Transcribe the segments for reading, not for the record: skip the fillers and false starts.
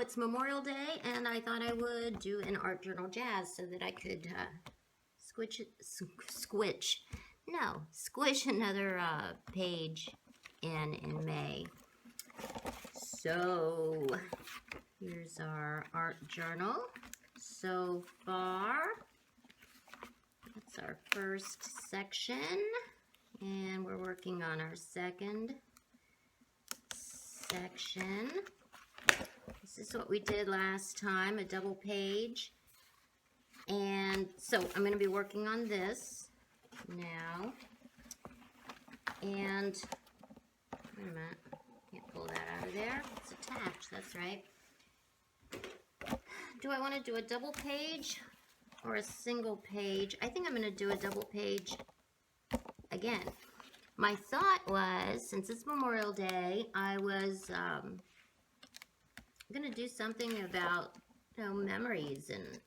it's Memorial Day, and I thought I would do an art journal jazz so that I could squish another page in May. So here's our art journal. So far, that's our first section, and we're working on our second section. This is what we did last time, a double page. And so I'm going to be working on this now. And wait a minute, can't pull that out of there. It's attached, that's right. Do I want to do a double page or a single page? I think I'm going to do a double page again. My thought was, since it's Memorial Day, I was going to do something about, you know, memories and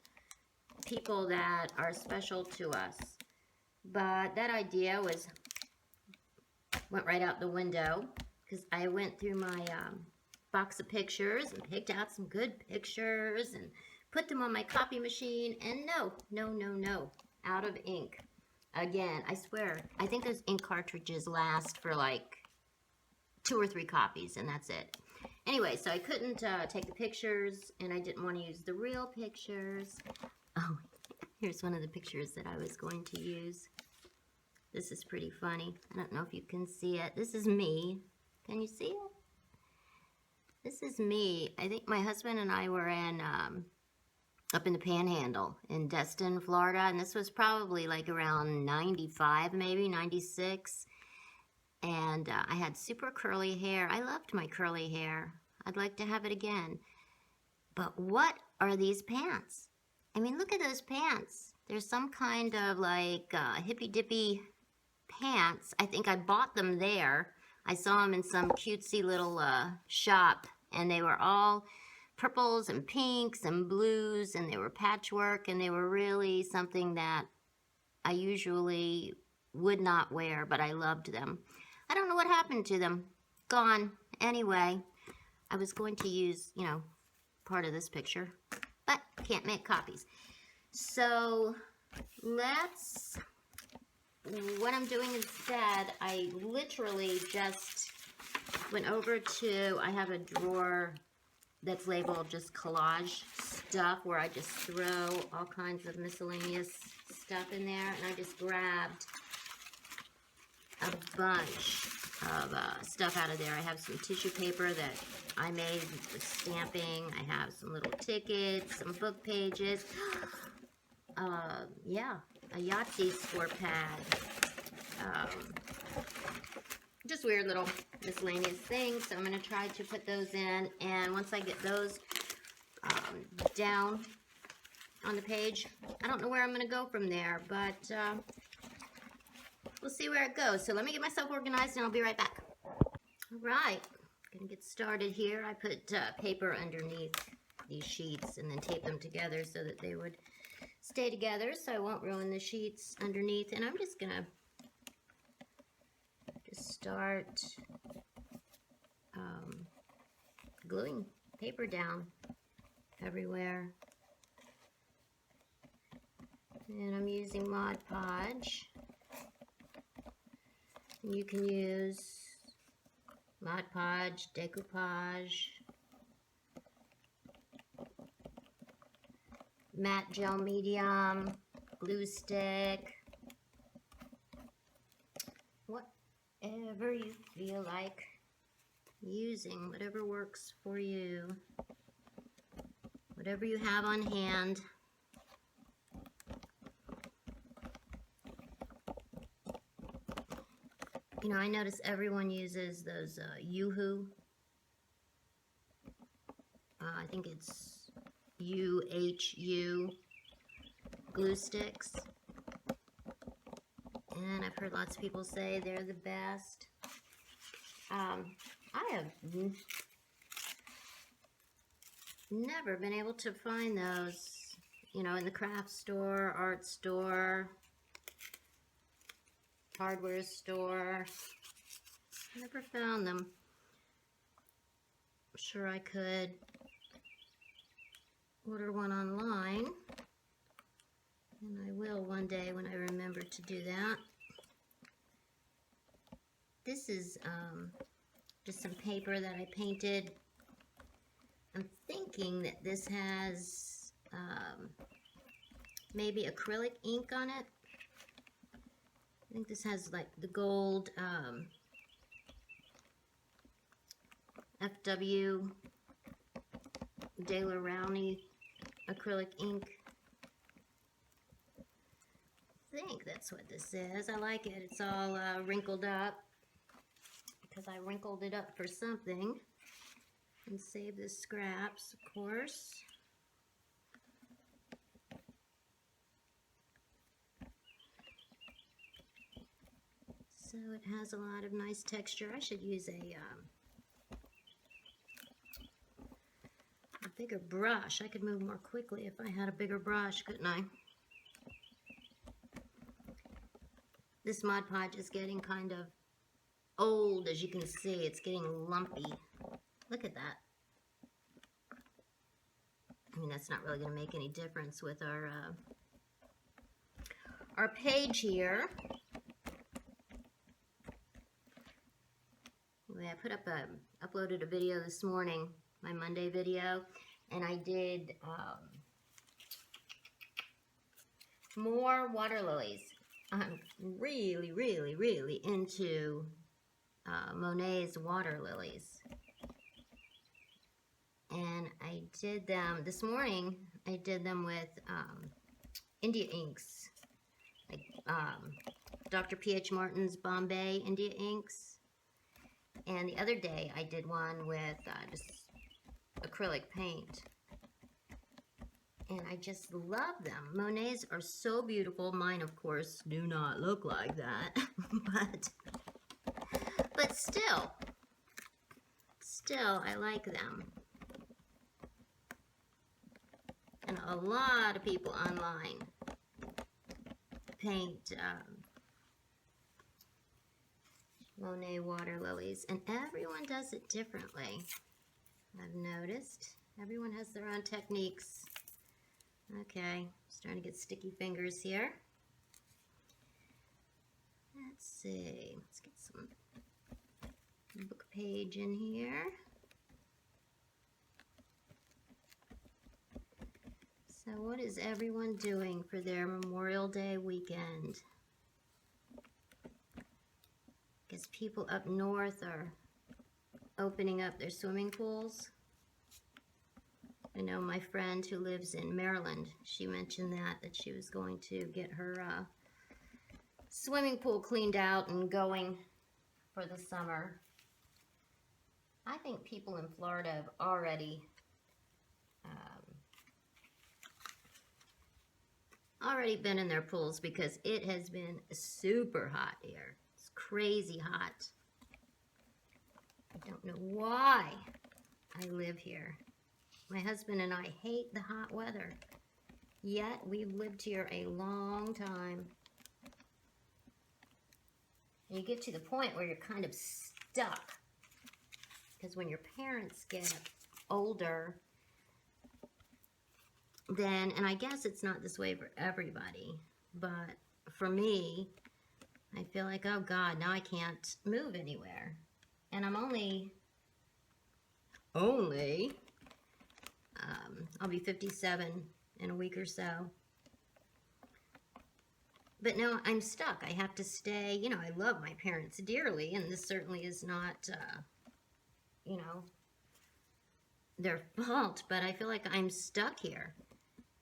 people that are special to us. But that idea went right out the window because I went through my box of pictures and picked out some good pictures and put them on my copy machine, and no, out of ink. Again, I swear, I think those ink cartridges last for like 2 or 3 copies, and that's it. Anyway, so I couldn't take the pictures, and I didn't want to use the real pictures. Oh, here's one of the pictures that I was going to use. This is pretty funny. I don't know if you can see it. This is me. Can you see it? This is me. I think my husband and I were up in the Panhandle in Destin, Florida, and this was probably like around 95, maybe 96. And I had super curly hair. I loved my curly hair. I'd like to have it again. But what are these pants? I mean, look at those pants. There's some kind of like hippy-dippy pants. I think I bought them there. I saw them in some cutesy little shop, and they were all purples and pinks and blues, and they were patchwork, and they were really something that I usually would not wear, but I loved them. I don't know what happened to them. Gone. Anyway, I was going to use, you know, part of this picture, but can't make copies. So what I'm doing instead, I literally just went over to, I have a drawer that's labeled just collage stuff, where I just throw all kinds of miscellaneous stuff in there, and I just grabbed a bunch of stuff out of there. I have some tissue paper that I made with stamping. I have some little tickets, some book pages. Yeah, a Yahtzee score pad. Just weird little miscellaneous things. So I'm going to try to put those in, and once I get those down on the page, I don't know where I'm going to go from there, but we'll see where it goes. So let me get myself organized, and I'll be right back. All right, going to get started here. I put paper underneath these sheets and then tape them together so that they would stay together, so I won't ruin the sheets underneath. And I'm just going to start gluing paper down everywhere. And I'm using Mod Podge. You can use Mod Podge, decoupage, matte gel medium, glue stick, whatever you feel like using, whatever works for you, whatever you have on hand. You know, I notice everyone uses those Yoo-Hoo. I think it's UHU glue sticks. And I've heard lots of people say they're the best. I have never been able to find those, you know, in the craft store, art store, hardware store. Never found them. I'm sure I could order one online, and I will one day when I remember to do that. This is just some paper that I painted. I'm thinking that this has maybe acrylic ink on it. I think this has like the gold FW De La Rowney acrylic ink. I think that's what this is. I like it. It's all wrinkled up because I wrinkled it up for something. And save the scraps, of course. So it has a lot of nice texture. I should use a bigger brush. I could move more quickly if I had a bigger brush, couldn't I? This Mod Podge is getting kind of old, as you can see. It's getting lumpy. Look at that. I mean, that's not really going to make any difference with our page here. Anyway, I put up uploaded a video this morning, my Monday video, and I did more water lilies. I'm really, really, really into Monet's water lilies. And I did them, this morning, I did them with India inks. Like Dr. P.H. Martin's Bombay India inks. And the other day I did one with just acrylic paint. And I just love them. Monet's are so beautiful. Mine, of course, do not look like that. but still, I like them. And a lot of people online paint Monet water lilies, and everyone does it differently. I've noticed. Everyone has their own techniques. Okay, starting to get sticky fingers here. Let's see. Let's get some book page in here. So what is everyone doing for their Memorial Day weekend? I guess people up north are opening up their swimming pools. I know my friend who lives in Maryland, she mentioned that she was going to get her swimming pool cleaned out and going for the summer. I think people in Florida have already been in their pools because it has been super hot here. It's crazy hot. I don't know why I live here. My husband and I hate the hot weather, yet we've lived here a long time. And you get to the point where you're kind of stuck, because when your parents get older, then, and I guess it's not this way for everybody, but for me, I feel like, oh God, now I can't move anywhere. And I'm only, I'll be 57 in a week or so. But no, I'm stuck. I have to stay. You know, I love my parents dearly, and this certainly is not, you know, their fault, but I feel like I'm stuck here.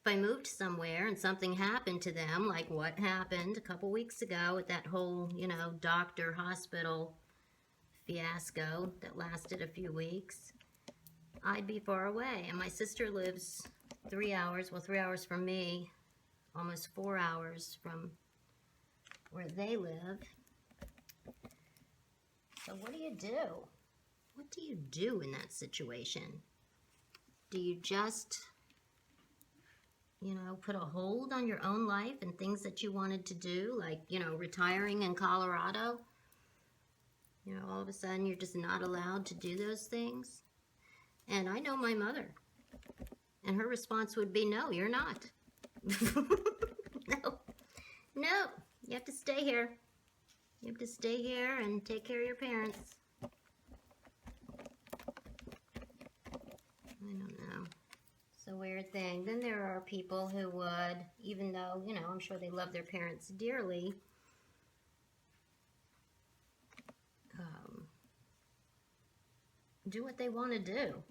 If I moved somewhere and something happened to them, like what happened a couple weeks ago with that whole, you know, doctor hospital fiasco that lasted a few weeks, I'd be far away. And my sister lives 3 hours, well, 3 hours from me, almost 4 hours from where they live. So what do you do? What do you do in that situation? Do you just, you know, put a hold on your own life and things that you wanted to do, like, you know, retiring in Colorado? You know, all of a sudden you're just not allowed to do those things. And I know my mother. And her response would be, no, you're not. No, no, you have to stay here. You have to stay here and take care of your parents. I don't know. It's a weird thing. Then there are people who would, even though, you know, I'm sure they love their parents dearly, do what they want to do.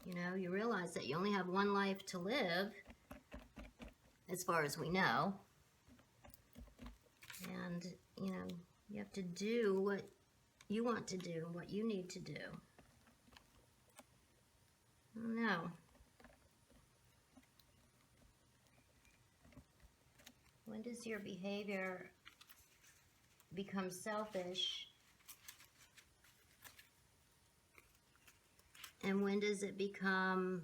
You know, you realize that you only have one life to live, as far as we know. And, you know, you have to do what you want to do, what you need to do. I don't know. When does your behavior become selfish? And when does it become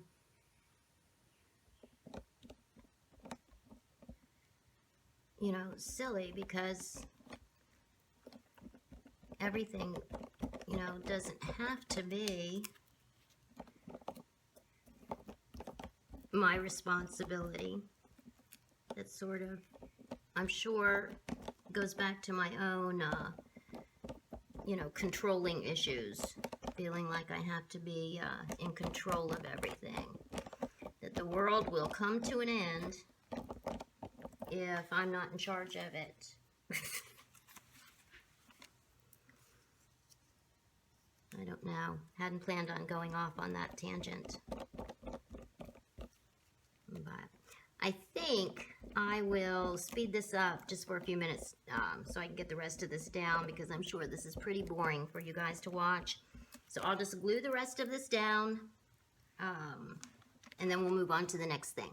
silly, because everything, doesn't have to be my responsibility. That's sort of, I'm sure, goes back to my own, controlling issues. Feeling like I have to be in control of everything. That the world will come to an end if I'm not in charge of it. I don't know. Hadn't planned on going off on that tangent. But I think I will speed this up just for a few minutes so I can get the rest of this down, because I'm sure this is pretty boring for you guys to watch. So I'll just glue the rest of this down, and then we'll move on to the next thing.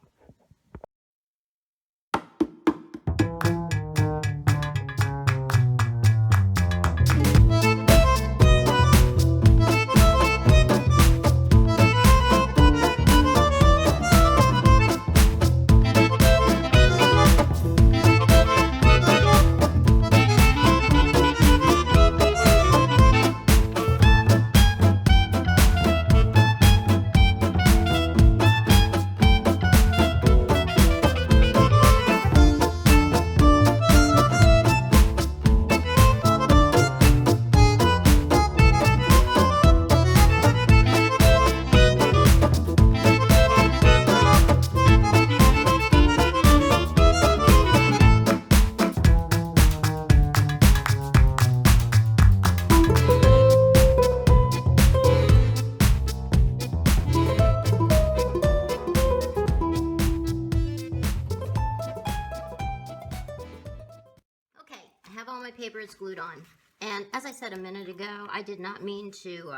Papers glued on, and as I said a minute ago, I did not mean to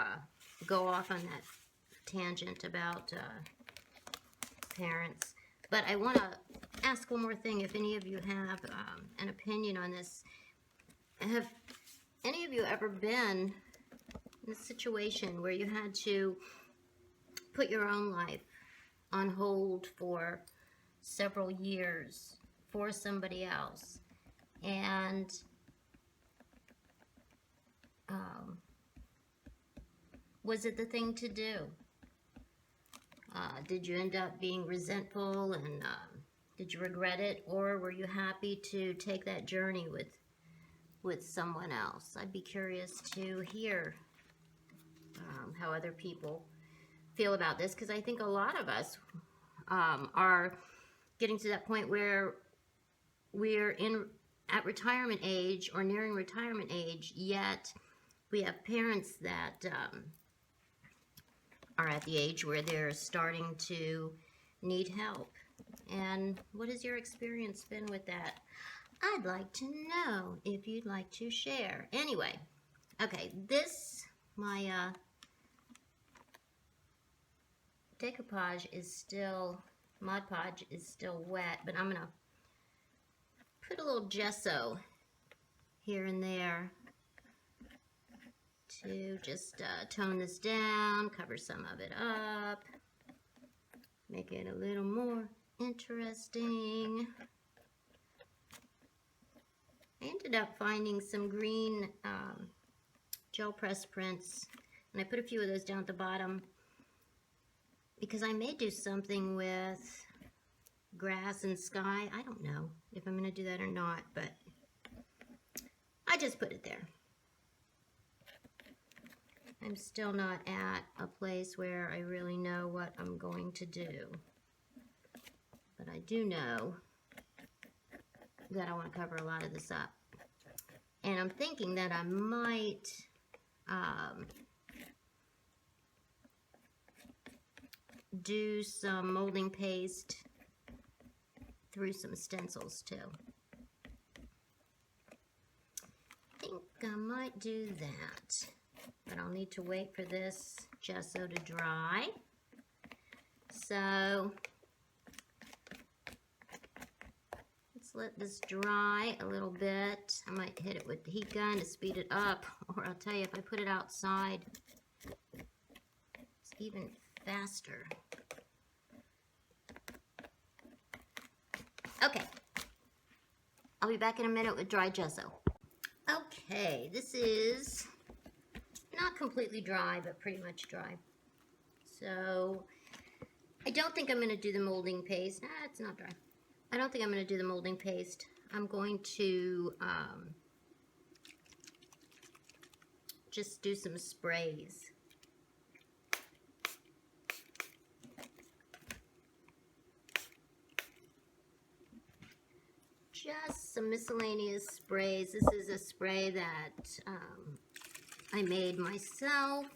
go off on that tangent about parents, but I want to ask one more thing. If any of you have an opinion on this, have any of you ever been in a situation where you had to put your own life on hold for several years for somebody else, and was it the thing to do? Did you end up being resentful, and did you regret it, or were you happy to take that journey with someone else? I'd be curious to hear how other people feel about this, because I think a lot of us are getting to that point where we're at retirement age or nearing retirement age, yet we have parents that are at the age where they're starting to need help. And what has your experience been with that? I'd like to know if you'd like to share. Anyway, okay, my decoupage is still, Mod Podge is still wet, but I'm gonna put a little gesso here and there to just tone this down, cover some of it up, make it a little more interesting. I ended up finding some green gel press prints, and I put a few of those down at the bottom because I may do something with grass and sky. I don't know if I'm going to do that or not, but I just put it there. I'm still not at a place where I really know what I'm going to do. But I do know that I want to cover a lot of this up. And I'm thinking that I might do some molding paste through some stencils too. I think I might do that. But I'll need to wait for this gesso to dry. So let's let this dry a little bit. I might hit it with the heat gun to speed it up, or I'll tell you, if I put it outside, it's even faster. Okay, I'll be back in a minute with dry gesso. Okay, this is not completely dry, but pretty much dry. So I don't think I'm going to do the molding paste. It's not dry. I don't think I'm going to do the molding paste. I'm going to just do some sprays. Just some miscellaneous sprays. This is a spray that I made myself.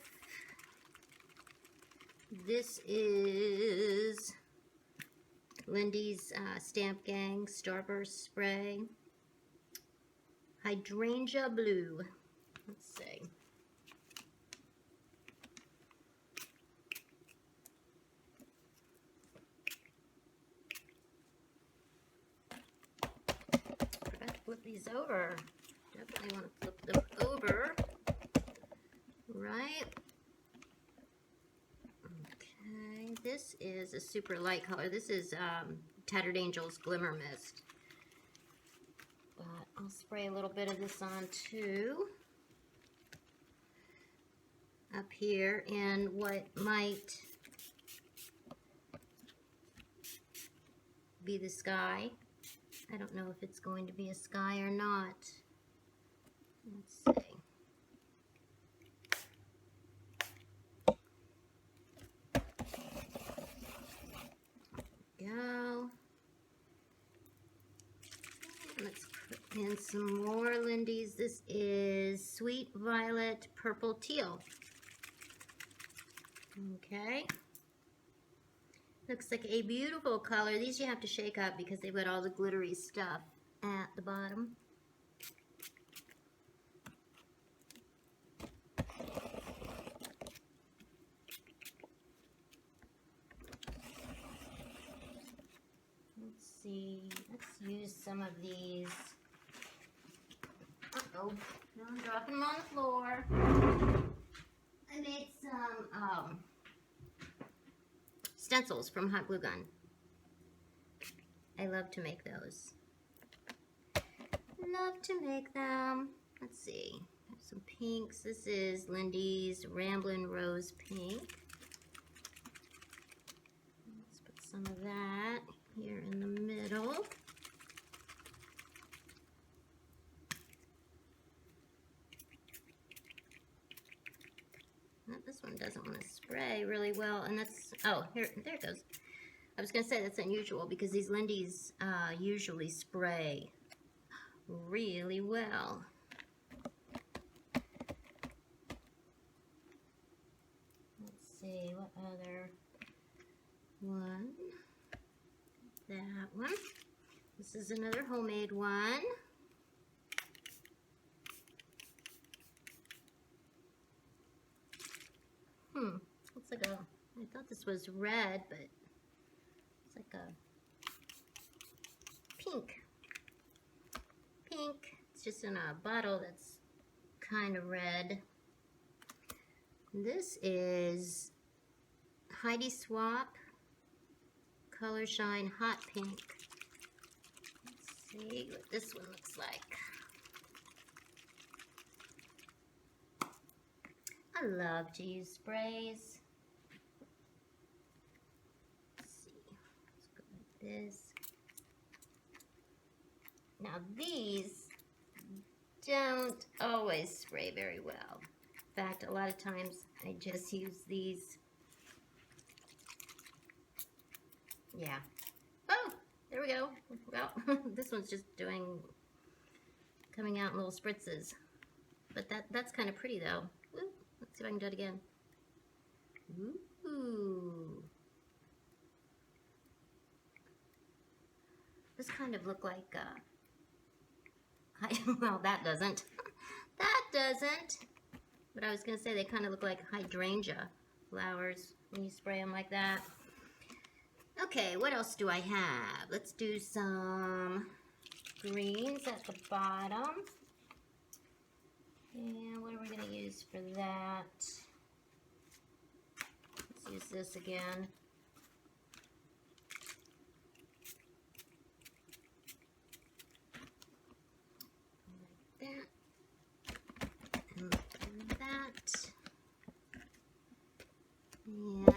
This is Lindy's Stamp Gang Starburst Spray. Hydrangea Blue. Let's see. Forgot to flip these over. Definitely want to flip them over. Right. Okay, this is a super light color. This is Tattered Angel's Glimmer Mist. But I'll spray a little bit of this on too. Up here in what might be the sky. I don't know if it's going to be a sky or not. Let's see. Go. Let's put in some more Lindy's. This is Sweet Violet Purple Teal. Okay. Looks like a beautiful color. These you have to shake up because they've got all the glittery stuff at the bottom. Let's see. Let's use some of these. Uh-oh. No, I'm dropping them on the floor. I made some stencils from Hot Glue Gun. I love to make those. Love to make them. Let's see. I have some pinks. This is Lindy's Ramblin' Rose Pink. Let's put some of that here in the middle. This one doesn't want to spray really well, and that's, oh, here, there it goes. I was going to say that's unusual because these Lindy's usually spray really well. Let's see, what other one? That one. This is another homemade one. Looks like a, I thought this was red, but it's like a pink. Pink. It's just in a bottle that's kind of red. This is Heidi Swap Color Shine Hot Pink. Let's see what this one looks like. I love to use sprays. this. Now these don't always spray very well. In fact, a lot of times I just use these. Yeah. Oh, there we go. Well, this one's just coming out in little spritzes. But that's kind of pretty though. Woo. Let's see if I can do it again. Ooh. This kind of look like, well, that doesn't. That doesn't. But I was going to say they kind of look like hydrangea flowers when you spray them like that. Okay, what else do I have? Let's do some greens at the bottom. And what are we going to use for that? Let's use this again.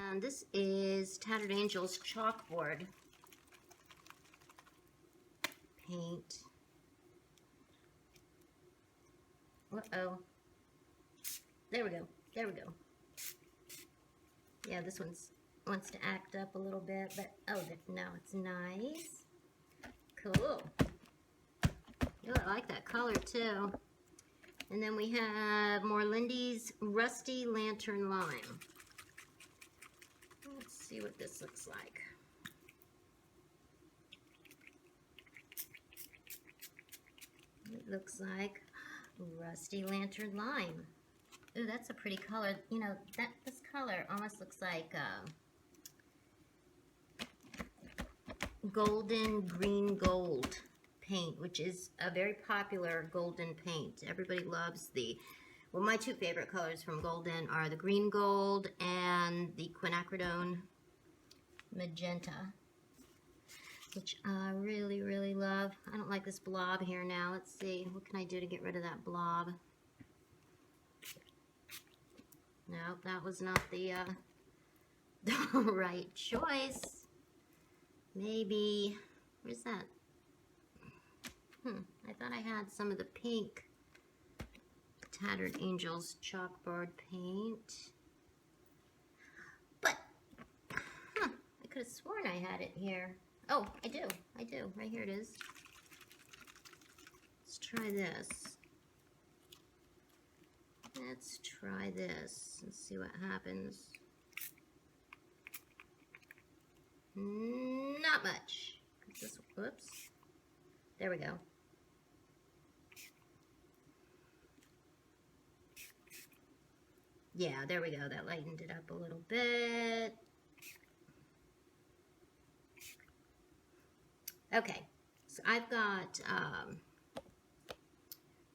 And this is Tattered Angels chalkboard paint. Uh-oh. There we go. There we go. Yeah, this one's wants to act up a little bit, but oh, now it's nice. Cool. Oh, I like that color too. And then we have more Lindy's Rusty Lantern Lime. Let's see what this looks like. It looks like Rusty Lantern Lime. Ooh, that's a pretty color. You know, this color almost looks like golden green gold paint, which is a very popular golden paint. Everybody loves well, my two favorite colors from golden are the green gold and the quinacridone magenta, which I really, really love. I don't like this blob here now. Let's see, what can I do to get rid of that blob? No, that was not the right choice. Maybe, where's that? I thought I had some of the pink Tattered Angels chalkboard paint. But, I could have sworn I had it here. Oh, I do. Right here it is. Let's try this. Let's try this and see what happens. Not much. Whoops. There we go. Yeah, there we go. That lightened it up a little bit. Okay, so I've got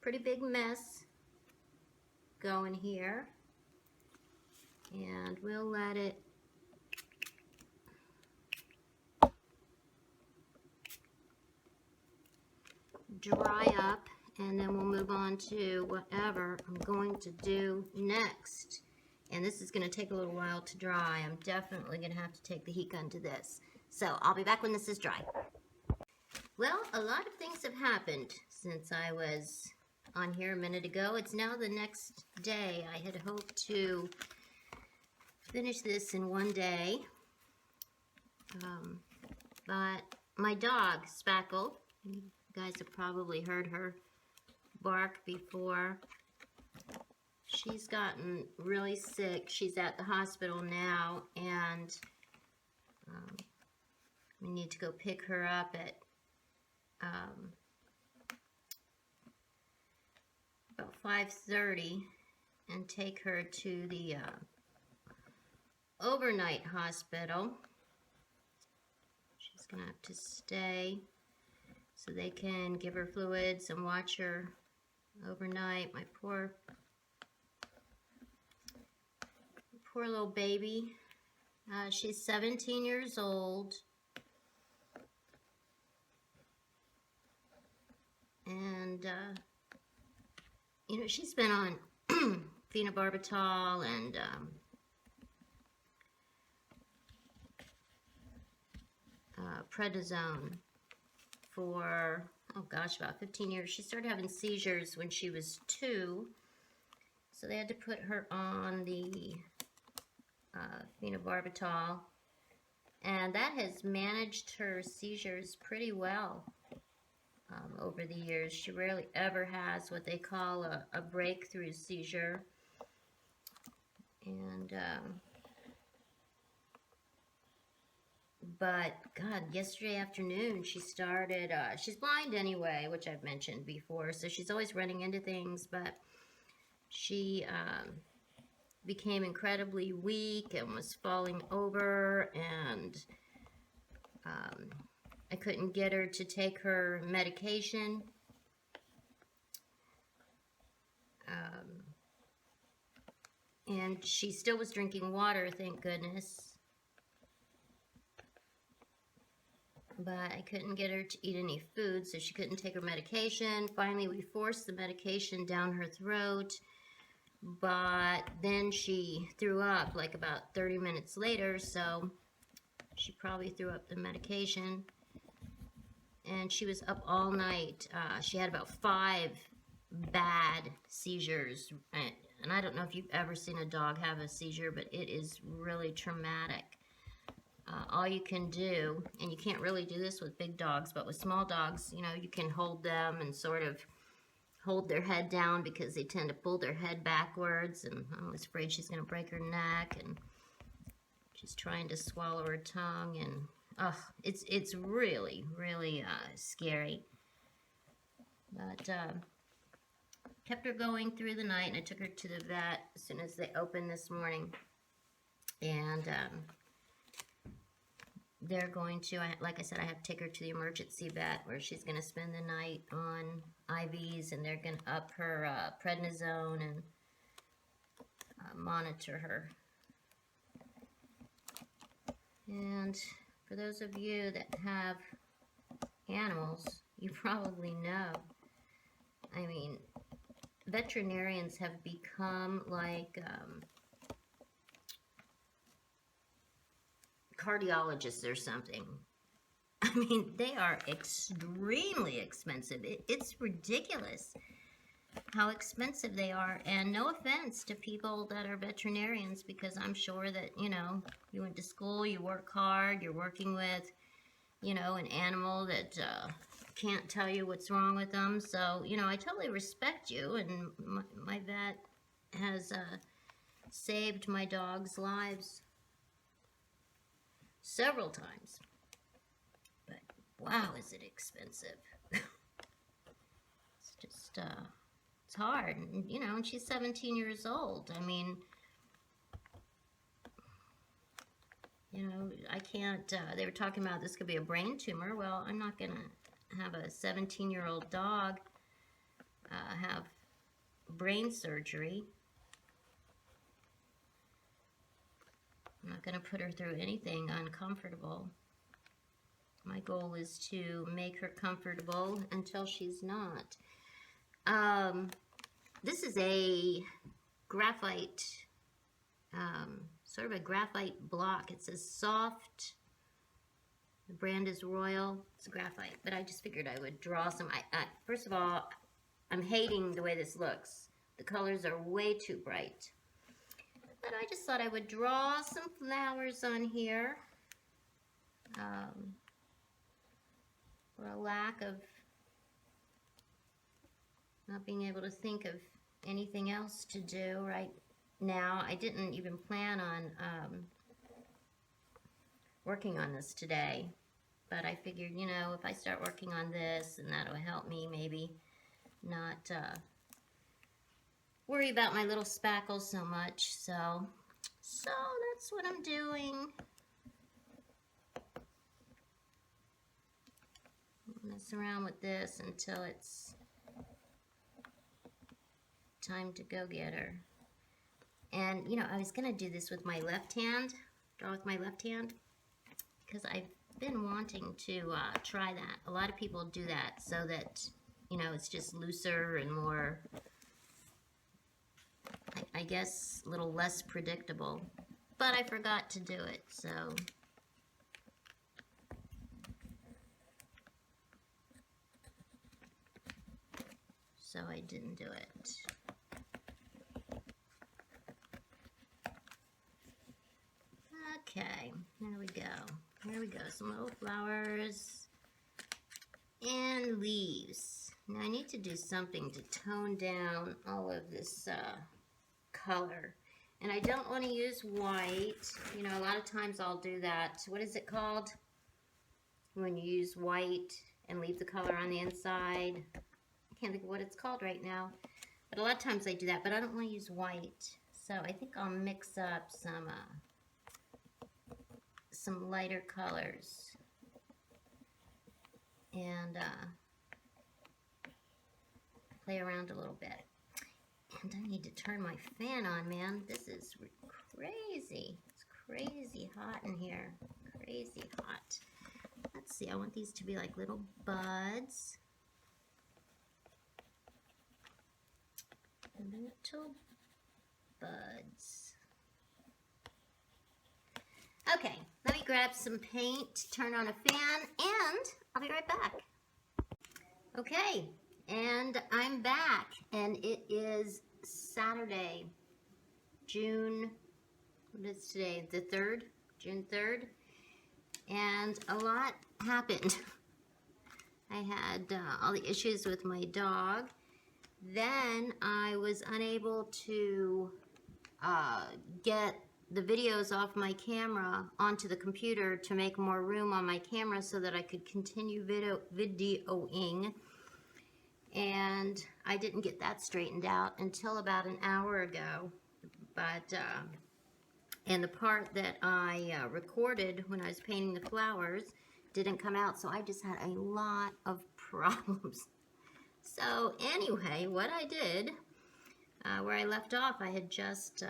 pretty big mess going here, and we'll let it dry up, and then we'll move on to whatever I'm going to do next. And this is going to take a little while to dry. I'm definitely going to have to take the heat gun to this. So I'll be back when this is dry. Well, a lot of things have happened since I was on here a minute ago. It's now the next day. I had hoped to finish this in one day. But my dog, Spackle, you guys have probably heard her bark before. She's gotten really sick. She's at the hospital now, and we need to go pick her up at about 5:30 and take her to the overnight hospital. She's gonna have to stay so they can give her fluids and watch her overnight. My poor little baby. She's 17 years old. And, you know, she's been on phenobarbital and prednisone for, oh gosh, about 15 years. She started having seizures when she was 2. So they had to put her on the phenobarbital. And that has managed her seizures pretty well over the years. She rarely ever has what they call a breakthrough seizure. And, but, God, yesterday afternoon she started, she's blind anyway, which I've mentioned before, so she's always running into things, but she became incredibly weak and was falling over, and I couldn't get her to take her medication. And she still was drinking water, thank goodness. But I couldn't get her to eat any food, so she couldn't take her medication. Finally, we forced the medication down her throat. But then she threw up like about 30 minutes later, so she probably threw up the medication. And she was up all night. She had about 5 bad seizures. And I don't know if you've ever seen a dog have a seizure, but it is really traumatic. All you can do, and you can't really do this with big dogs, but with small dogs, you know, you can hold them and sort of hold their head down because they tend to pull their head backwards, and I'm always afraid she's going to break her neck, and she's trying to swallow her tongue, and it's really, really scary. But kept her going through the night, and I took her to the vet as soon as they opened this morning. And they're going to, like I said, I have to take her to the emergency vet where she's going to spend the night on IVs, and they're going to up her prednisone and monitor her. And for those of you that have animals, you probably know, I mean, veterinarians have become like cardiologists or something. I mean, they are extremely expensive. It's ridiculous how expensive they are. And no offense to people that are veterinarians, because I'm sure that, you know, you went to school, you work hard, you're working with, you know, an animal that can't tell you what's wrong with them. So, you know, I totally respect you, and my vet has saved my dog's lives several times. But wow, is it expensive. It's just, it's hard. And, you know, and she's 17 years old. I mean, you know, I can't, they were talking about this could be a brain tumor. Well, I'm not going to have a 17-year-old dog have brain surgery. I'm not going to put her through anything uncomfortable. My goal is to make her comfortable until she's not. This is a graphite, sort of a graphite block. It says soft. The brand is Royal. It's graphite, but I just figured I would draw some. First of all, I'm hating the way this looks. The colors are way too bright. But I just thought I would draw some flowers on here. For a lack of not being able to think of anything else to do right now. I didn't even plan on working on this today. But I figured, you know, if I start working on this, and that'll help me maybe not worry about my little spackles so much. So that's what I'm doing. Mess around with this until it's time to go get her. And, you know, I was going to do this with my left hand, draw with my left hand, because I've been wanting to try that. A lot of people do that so that, you know, it's just looser and more, I guess, a little less predictable. But I forgot to do it, so so I didn't do it. Okay, there we go. There we go. Some little flowers and leaves. Now I need to do something to tone down all of this color. And I don't want to use white. You know, a lot of times I'll do that. What is it called? When you use white and leave the color on the inside. I can't think of what it's called right now. But a lot of times I do that, but I don't want to use white. So I think I'll mix up some lighter colors. And play around a little bit. And I need to turn my fan on, man. This is crazy. It's crazy hot in here. Crazy hot. Let's see, I want these to be like little buds. Little buds. Okay, let me grab some paint, turn on a fan, and I'll be right back. Okay, and I'm back, and it is Saturday, what is today, the 3rd, June 3rd, and a lot happened. I had all the issues with my dog. Then I was unable to get the videos off my camera onto the computer to make more room on my camera so that I could continue videoing. And I didn't get that straightened out until about an hour ago. But, and the part that I recorded when I was painting the flowers didn't come out, so I just had a lot of problems. So anyway, what I did, where I left off, I had just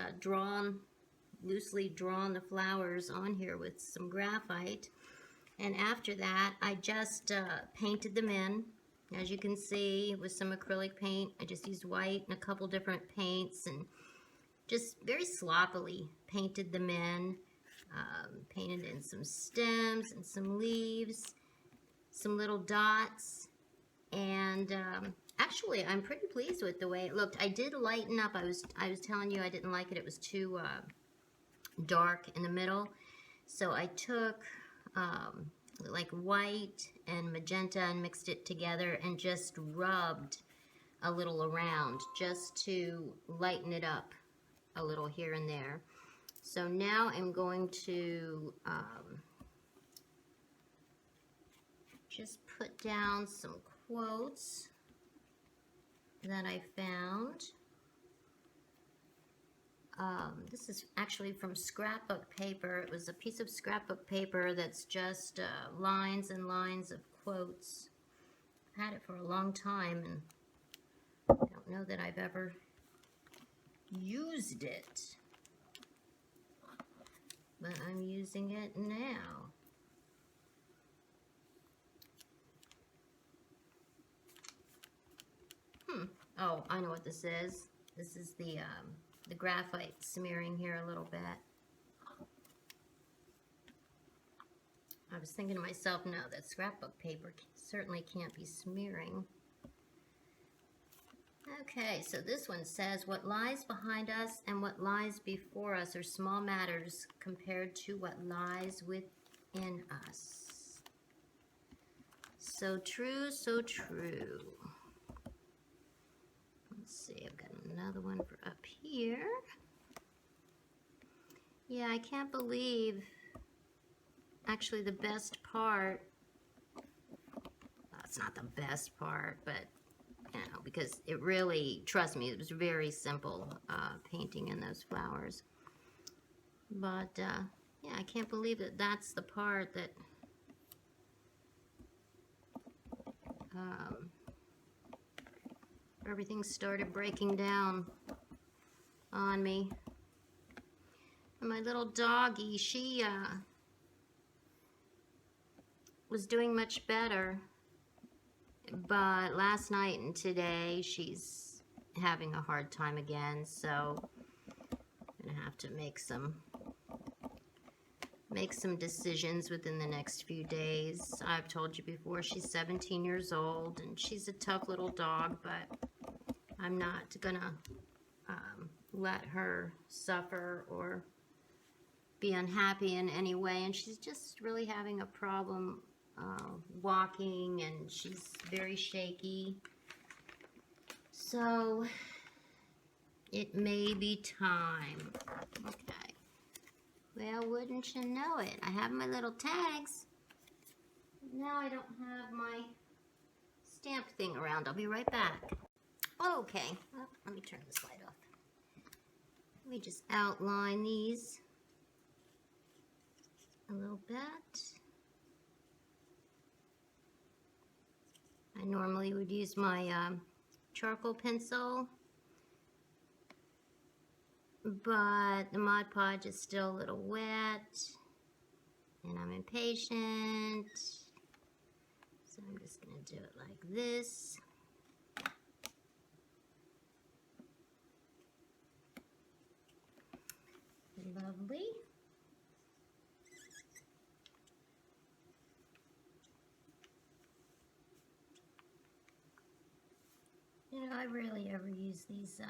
loosely drawn the flowers on here with some graphite. And after that, I just painted them in. As you can see, with some acrylic paint. I just used white and a couple different paints and just very sloppily painted them in. Painted in some stems and some leaves, some little dots. And actually, I'm pretty pleased with the way it looked. I did lighten up. I was telling you I didn't like it. It was too dark in the middle. So I took like white and magenta and mixed it together and just rubbed a little around just to lighten it up a little here and there. So now I'm going to just put down some quotes that I found. This is actually from scrapbook paper. It was a piece of scrapbook paper that's just lines and lines of quotes. I've had it for a long time and I don't know that I've ever used it. But I'm using it now. Oh, I know what this is. This is the graphite smearing here a little bit. I was thinking to myself, no, that scrapbook paper certainly can't be smearing. Okay, so this one says, what lies behind us and what lies before us are small matters compared to what lies within us. So true, so true. Let's see, I've got another one for up here. Yeah, I can't believe, actually the best part, well, it's not the best part, but, you know, because it really, trust me, it was very simple painting in those flowers. But, yeah, I can't believe that that's the part that, everything started breaking down on me. And my little doggy, she was doing much better. But last night and today, she's having a hard time again. So I'm going to have to make some decisions within the next few days. I've told you before, she's 17 years old and she's a tough little dog, but I'm not gonna let her suffer or be unhappy in any way. And she's just really having a problem walking, and she's very shaky. So it may be time. Okay. Well, wouldn't you know it? I have my little tags. Now I don't have my stamp thing around. I'll be right back. Okay. Well, let me turn this light off. Let me just outline these a little bit. I normally would use my charcoal pencil, but the Mod Podge is still a little wet, and I'm impatient, so I'm just going to do it like this. Lovely. You know, I rarely ever use these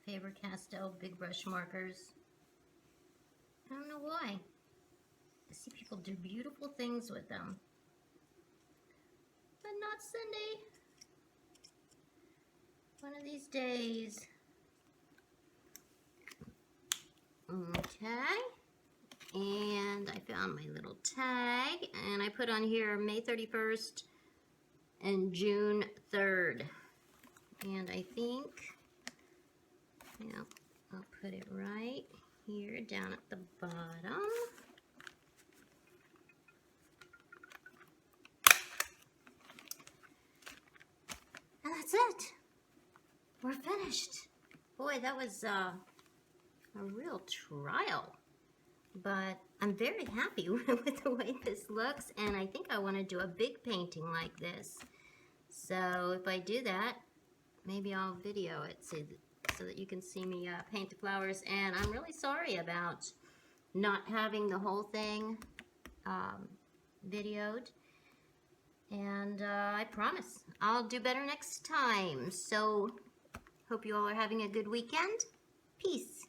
Faber-Castell big brush markers. I don't know why. I see people do beautiful things with them, but not Cyndi. One of these days. Okay. And I found my little tag, and I put on here May 31st and June 3rd. And I think, yeah, I'll put it right here down at the bottom. And that's it. We're finished. Boy, that was a real trial. But I'm very happy with the way this looks, and I think I want to do a big painting like this. So if I do that, maybe I'll video it so that you can see me paint the flowers. And I'm really sorry about not having the whole thing videoed. And I promise I'll do better next time. So hope you all are having a good weekend. Peace.